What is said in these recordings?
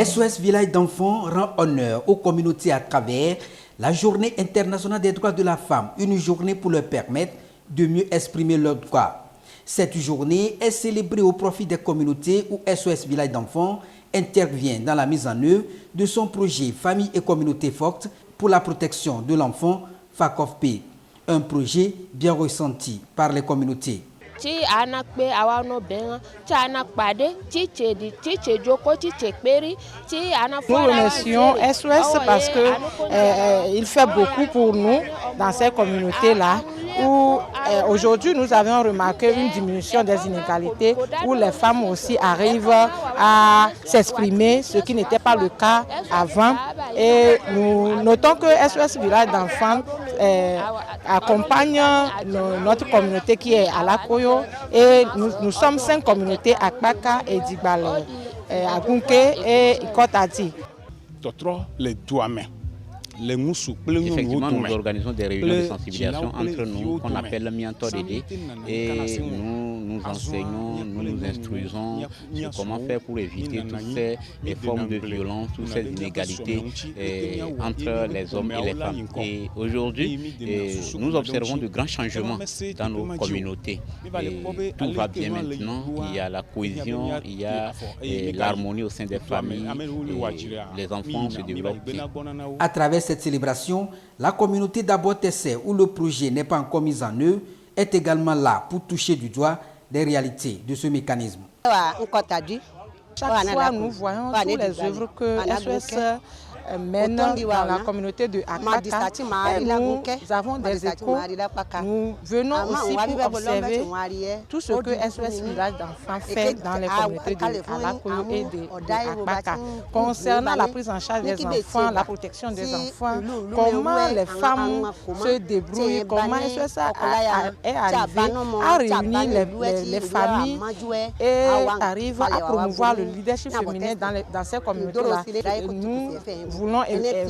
SOS Village d'enfants rend honneur aux communautés à travers la Journée internationale des droits de la femme, une journée pour leur permettre de mieux exprimer leurs droits. Cette journée est célébrée au profit des communautés où SOS Village d'enfants intervient dans la mise en œuvre de son projet Famille et communauté forte pour la protection de l'enfant FACOFP, un projet bien ressenti par les communautés. Nous remercions SOS parce qu'il fait beaucoup pour nous dans ces communautés-là où aujourd'hui nous avons remarqué une diminution des inégalités où les femmes aussi arrivent à s'exprimer, ce qui n'était pas le cas avant. Et nous notons que SOS Village d'enfants accompagne notre communauté qui est à Lakoyo et nous sommes 5 communautés à Kpaka et Digbale, à Gunke et Ikotati. Effectivement, nous organisons des réunions de sensibilisation entre nous qu'on appelle le Mianto Dédé et nous enseignons, nous nous instruisons sur comment faire pour éviter toutes ces formes de violence, toutes ces inégalités entre les hommes et les femmes. Et aujourd'hui, nous observons de grands changements dans nos communautés. Et tout va bien maintenant, il y a la cohésion, il y a l'harmonie au sein des familles, les enfants se développent bien. À travers cette célébration, la communauté d'Abotessé, où le projet n'est pas encore mis en œuvre, est également là pour toucher du doigt les réalités de ce mécanisme. Chaque fois, nous voyons toutes les œuvres que SOS mène dans la communauté de Akpaka et nous avons des échos. Nous venons aussi pour observer tout ce que SOS Village d'enfants fait dans les communautés de Alakoyo et de Akpaka. Concernant la prise en charge des enfants, la protection des enfants, comment les femmes se débrouillent, comment SOS est arrivé à réunir les familles et arrive à promouvoir le leadership féminin dans ces communautés-là. Nous voulons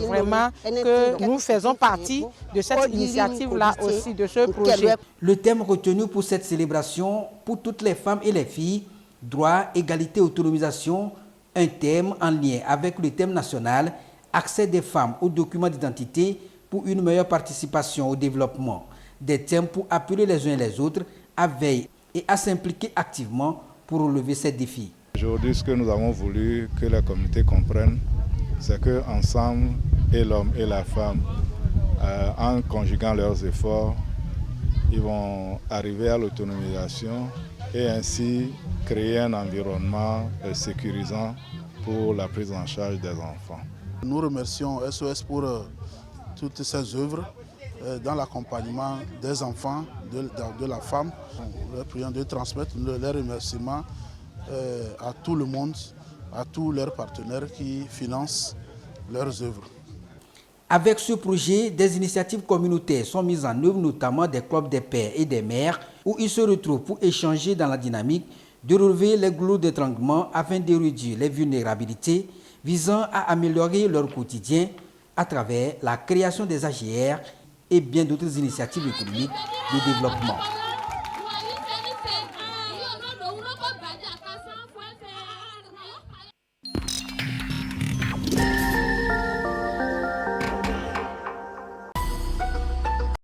vraiment que nous faisons partie de cette initiative-là aussi, de ce projet. Le thème retenu pour cette célébration, pour toutes les femmes et les filles, droit, égalité, autonomisation, un thème en lien avec le thème national, accès des femmes aux documents d'identité pour une meilleure participation au développement. Des thèmes pour appeler les uns et les autres à veiller et à s'impliquer activement pour relever ces défis. Aujourd'hui, ce que nous avons voulu que la communauté comprenne, c'est qu'ensemble, et l'homme et la femme, en conjuguant leurs efforts, ils vont arriver à l'autonomisation et ainsi créer un environnement sécurisant pour la prise en charge des enfants. Nous remercions SOS pour toutes ces œuvres dans l'accompagnement des enfants, de la femme. Nous leur prions de transmettre les remerciements à tout le monde, à tous leurs partenaires qui financent leurs œuvres. Avec ce projet, des initiatives communautaires sont mises en œuvre, notamment des clubs des pères et des mères, où ils se retrouvent pour échanger dans la dynamique de relever les goulots d'étranglement afin de réduire les vulnérabilités, visant à améliorer leur quotidien à travers la création des AGR et bien d'autres initiatives économiques de développement.